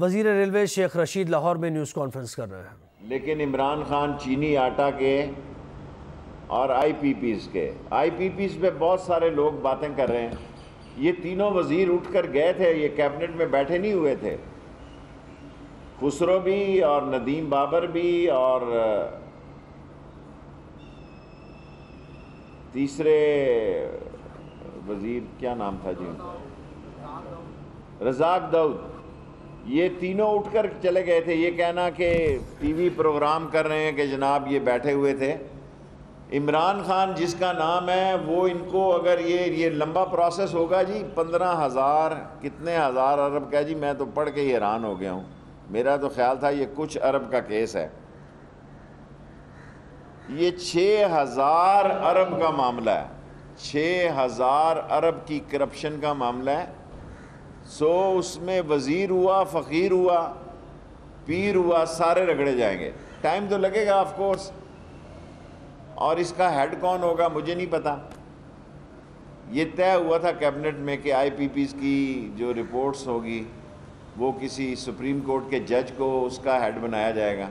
وزیر ریلوے شیخ رشید لاہور میں news conference کر رہے ہیں۔ لیکن عمران خان چینی آٹا کے اور آئی پی پیز پہ بہت سارے لوگ باتیں کر رہے ہیں۔ یہ تینوں وزیر اٹھ کر گئے تھے، یہ کیبنٹ میں بیٹھے نہیں ہوئے تھے، خسرو بھی اور ندیم بابر بھی اور تیسرے وزیر کیا نام تھا جی، رزاق داؤد، یہ تینوں اٹھ کر چلے گئے تھے۔ یہ کہنا کہ ٹی وی پروگرام کر رہے ہیں کہ جناب یہ بیٹھے ہوئے تھے۔ عمران خان جس کا نام ہے وہ ان کو اگر یہ لمبا پروسیس ہوگا جی، 15,000 کتنے ہزار ارب کا جی، میں تو پڑھ کے ہی حیران ہو گیا ہوں۔ میرا تو خیال تھا یہ کچھ ارب کا کیس ہے، یہ 6,000 ارب کا معاملہ ہے، 6,000 ارب کی کرپشن کا معاملہ ہے۔ سو اس میں وزیر ہوا، فقیر ہوا، پیر ہوا، سارے رگڑے جائیں گے۔ ٹائم تو لگے گا آف کورس، اور اس کا ہیڈ کون ہوگا مجھے نہیں پتا۔ یہ طے ہوا تھا کیبنٹ میں کہ آئی پی پیز کی جو رپورٹس ہوگی وہ کسی سپریم کورٹ کے جج کو اس کا ہیڈ بنایا جائے گا،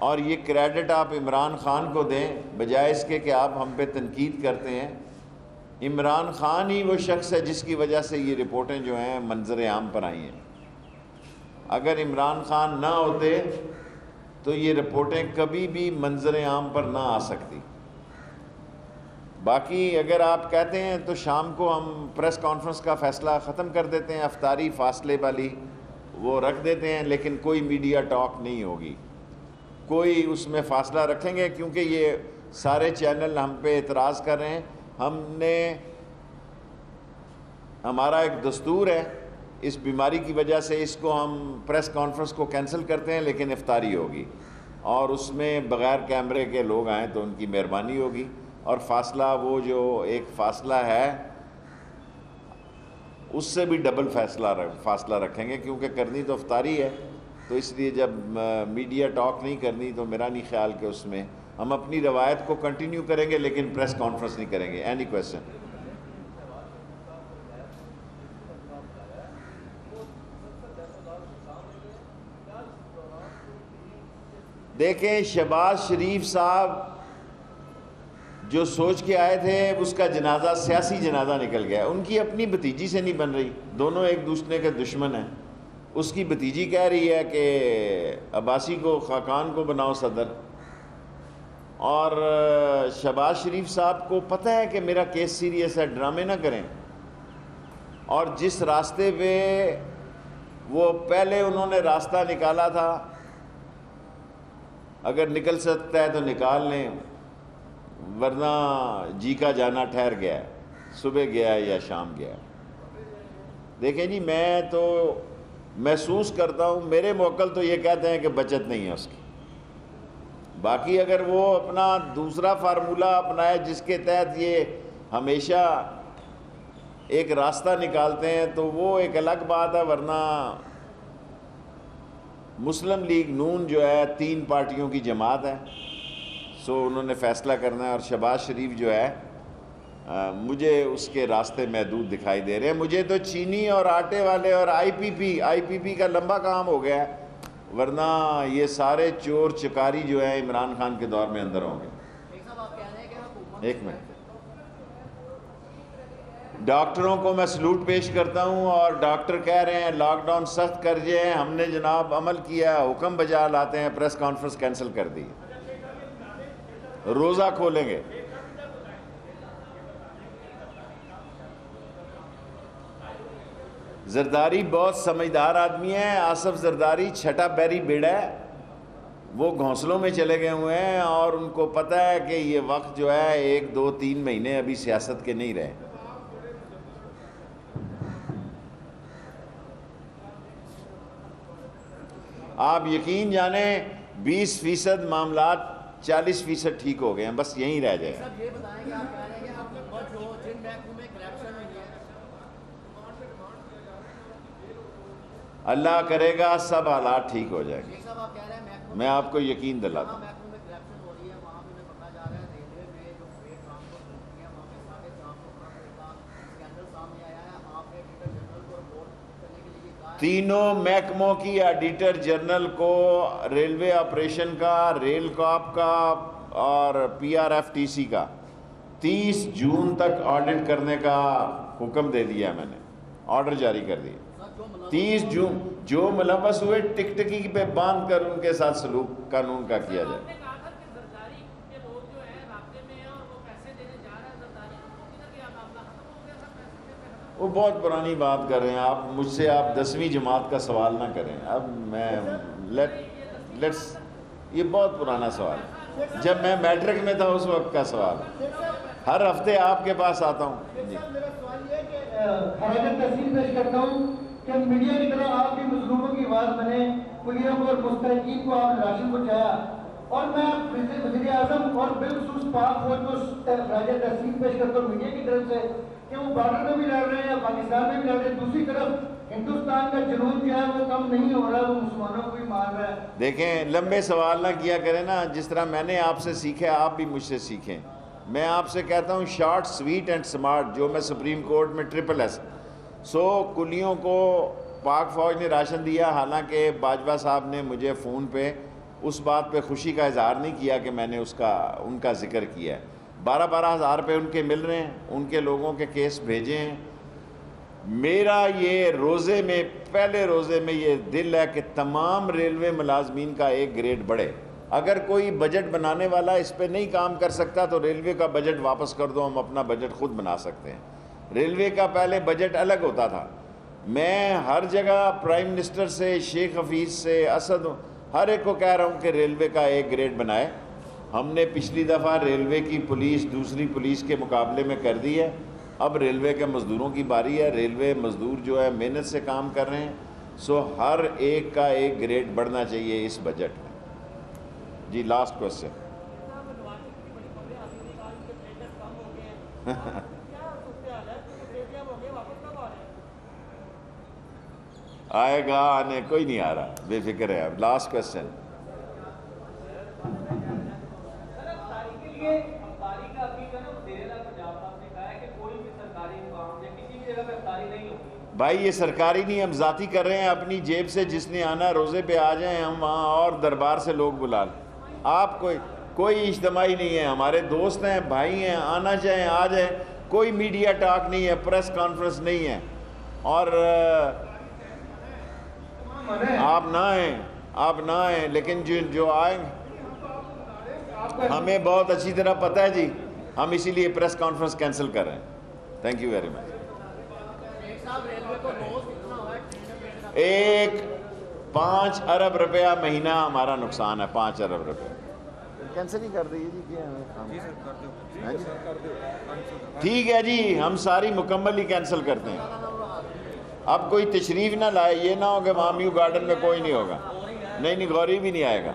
اور یہ کریڈٹ آپ عمران خان کو دیں بجائے اس کے کہ آپ ہم پہ تنقید کرتے ہیں۔ عمران خان ہی وہ شخص ہے جس کی وجہ سے یہ رپورٹیں جو ہیں منظر عام پر آئی ہیں۔ اگر عمران خان نہ ہوتے تو یہ رپورٹیں کبھی بھی منظر عام پر نہ آ سکتی۔ باقی اگر آپ کہتے ہیں تو شام کو ہم پریس کانفرنس کا فیصلہ ختم کر دیتے ہیں، افطاری فاصلے والی وہ رکھ دیتے ہیں، لیکن کوئی میڈیا ٹاک نہیں ہوگی، کوئی اس میں فاصلہ رکھیں گے، کیونکہ یہ سارے چینل ہم پہ اعتراض کر رہے ہیں۔ ہمارا ایک دستور ہے، اس بیماری کی وجہ سے اس کو ہم پریس کانفرنس کو کینسل کرتے ہیں، لیکن افطاری ہوگی، اور اس میں بغیر کیمرے کے لوگ آئیں تو ان کی مہربانی ہوگی، اور فاصلہ وہ جو ایک فاصلہ ہے اس سے بھی ڈبل فاصلہ رکھیں گے، کیونکہ کرنی تو افطاری ہے۔ تو اس لیے جب میڈیا ٹاک نہیں کرنی تو میرا نہیں خیال کہ اس میں ہم اپنی روایت کو کنٹینیو کریں گے، لیکن پریس کانفرنس نہیں کریں گے۔ Any question? دیکھیں، شہباز شریف صاحب جو سوچ کے آئے تھے اس کا جنازہ سیاسی جنازہ نکل گیا۔ ان کی اپنی بھتیجی سے نہیں بن رہی، دونوں ایک دوسرے کے دشمن ہیں۔ اس کی بھتیجی کہہ رہی ہے کہ عباسی کو، خاقان کو بناؤ صدر، اور شہباز شریف صاحب کو پتہ ہے کہ میرا کیس سیریس ہے، ڈرامے نہ کریں۔ اور جس راستے پہ وہ پہلے انہوں نے راستہ نکالا تھا، اگر نکل سکتا ہے تو نکال لیں، ورنہ جی کا جانا ٹھہر گیا ہے، صبح گیا ہے یا شام گیا ہے۔ دیکھیں جی، میں تو محسوس کرتا ہوں، میرے موکل تو یہ کہتے ہیں کہ بچت نہیں ہے اس کی۔ باقی اگر وہ اپنا دوسرا فارمولہ اپنائے جس کے تحت یہ ہمیشہ ایک راستہ نکالتے ہیں تو وہ ایک الگ بات ہے، ورنہ مسلم لیگ نون جو ہے 3 پارٹیوں کی جماعت ہے، سو انہوں نے فیصلہ کرنا ہے، اور شہباز شریف جو ہے مجھے اس کے راستے محدود دکھائی دے رہے ہیں۔ مجھے تو چینی اور آٹے والے اور آئی پی پی کا لمبا کام ہو گیا ہے، ورنہ یہ سارے چور چکاری جو ہے عمران خان کے دور میں اندر ہوں گے۔ ایک منٹ، ڈاکٹروں کو میں سلوٹ پیش کرتا ہوں، اور ڈاکٹر کہہ رہے ہیں لاک ڈاؤن سخت کر دیا ہے، ہم نے جناب عمل کیا، حکم بجا لاتے ہیں، پریس کانفرنس کینسل کر دی، روزہ کھولیں گے۔ زرداری بہت سمجھدار آدمی ہے، آصف زرداری چھٹا پیری بیڑا ہے، وہ گھونسلوں میں چلے گئے ہوئے ہیں، اور ان کو پتہ ہے کہ یہ وقت جو ہے 1 2 3 مہینے ابھی سیاست کے نہیں رہے۔ آپ یقین جانیں 20% معاملات 40% ٹھیک ہو گئے ہیں، بس یہیں رہ جائے۔ اللہ کرے گا سب حالات ٹھیک ہو جائیں گے، میں آپ کو یقین دلاتا ہوں۔ تینوں محکموں کی آڈیٹر جنرل کو ریلوے آپریشن کا، ریل کاپ کا اور P R F T C کا 30 جون تک آڈٹ کرنے کا حکم دے دیا میں نے، آرڈر جاری کر دیا۔ 30 جون جو ملوث ہوئے ٹکٹکی پہ باندھ کر ان کے ساتھ سلوک قانون کا کیا جائے۔ وہ بہت پرانی بات کر رہے ہیں آپ مجھ سے، آپ 10ویں جماعت کا سوال نہ کریں۔ اب میں لیٹس یہ بہت پرانا سوال ہے، جب میں میٹرک میں تھا اس وقت کا سوال ہے، ہر ہفتے آپ کے پاس آتا ہوں۔ جی میرا سوال یہ ہے کہ خراج تحسین پیش کرتا ہوں کہ میڈیا کی طرح آپ بھی مظلوموں کی آواز بنے، کلیوں کو اور مستحقین کو آپ نے راشن پہنچایا، اور میں وزیر اعظم اور بالخصوص پاک فوج کو خراج تحسین پیش کرتا ہوں میڈیا کی طرف سے کہ وہ بارڈر میں بھی لڑ رہے ہیں، پاکستان میں بھی لڑ رہے ہیں، دوسری طرف ہندوستان کا جنون جو ہے وہ کم نہیں ہو رہا، وہ مسلمانوں کو بھی مار رہا ہے۔ دیکھیں لمبے سوال نہ کیا کریں نا، جس طرح میں نے آپ سے سیکھا آپ بھی مجھ سے سیکھیں۔ میں آپ سے کہتا ہوں شارٹ سویٹ اینڈ سمارٹ، جو میں سپریم کورٹ میں SSS کلیوں کو پاک فوج نے راشن دیا، حالانکہ باجوہ صاحب نے مجھے فون پہ اس بات پہ خوشی کا اظہار نہیں کیا کہ میں نے ان کا ذکر کیا ہے۔ 12 ہزار روپے ان کے مل رہے ہیں، ان کے لوگوں کے کیس بھیجے ہیں۔ میرا یہ روزے میں پہلے روزے میں یہ دل ہے کہ تمام ریلوے ملازمین کا ایک گریڈ بڑھے۔ اگر کوئی بجٹ بنانے والا اس پہ نہیں کام کر سکتا تو ریلوے کا بجٹ واپس کر دو، ہم اپنا بجٹ خود بنا سکتے ہیں۔ ریلوے کا پہلے بجٹ الگ ہوتا تھا، میں ہر جگہ پرائم منسٹر سے، شیخ حفیظ سے، اسد، ہر ایک کو کہہ رہا ہوں کہ ریلوے کا ایک گریڈ بنائے۔ ہم نے پچھلی دفعہ ریلوے کی پولیس دوسری پولیس کے مقابلے میں کر دی ہے، اب ریلوے کے مزدوروں کی باری ہے۔ ریلوے مزدور جو ہے محنت سے کام کر رہے ہیں، سو ہر ایک کا ایک گریڈ بڑھنا چاہیے اس بجٹ میں۔ جی لاسٹ کوسچن۔ آئے گا، آنے کوئی نہیں آ رہا، بے فکر ہے۔ اب لاسٹ کوسچن۔ بھائی یہ سرکاری نہیں، ہم ذاتی کر رہے ہیں اپنی جیب سے، جس نے آنا روزے پہ آ جائیں، ہم وہاں اور دربار سے لوگ بلا لیں۔ آپ کوئی اجتماعی نہیں ہے، ہمارے دوست ہیں، بھائی ہیں، آنا چاہیں آ جائیں، کوئی میڈیا ٹاک نہیں ہے، پریس کانفرنس نہیں ہے، اور آپ نہ آئیں، لیکن جو آئیں ہمیں بہت اچھی طرح پتہ ہے جی، ہم اسی لیے پریس کانفرنس کینسل کر رہے ہیں۔ Thank you very much. 5 ارب روپیہ مہینہ ہمارا نقصان ہے، 5 ارب روپیہ۔ کینسل ہی کر دیجیے جی، ٹھیک ہے جی، ہم ساری مکمل ہی کینسل کرتے ہیں۔ اب کوئی تشریف نہ لائے، یہ نہ ہو کہ مامیو گارڈن میں کوئی نہیں ہوگا، نہیں غوری بھی نہیں آئے گا۔